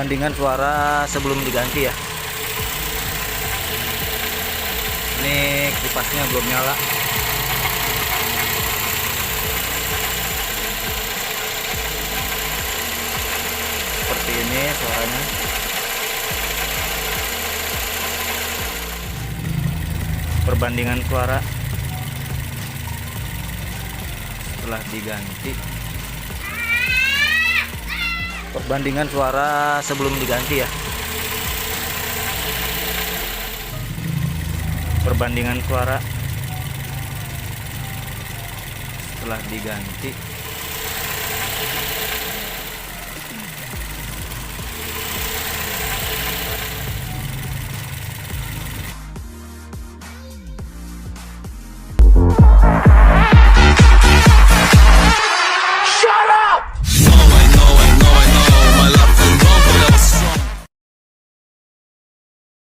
Perbandingan suara sebelum diganti ya. Ini kipasnya belum nyala. Seperti ini suaranya. Perbandingan suara setelah diganti. Perbandingan suara sebelum diganti ya. Perbandingan suara setelah diganti.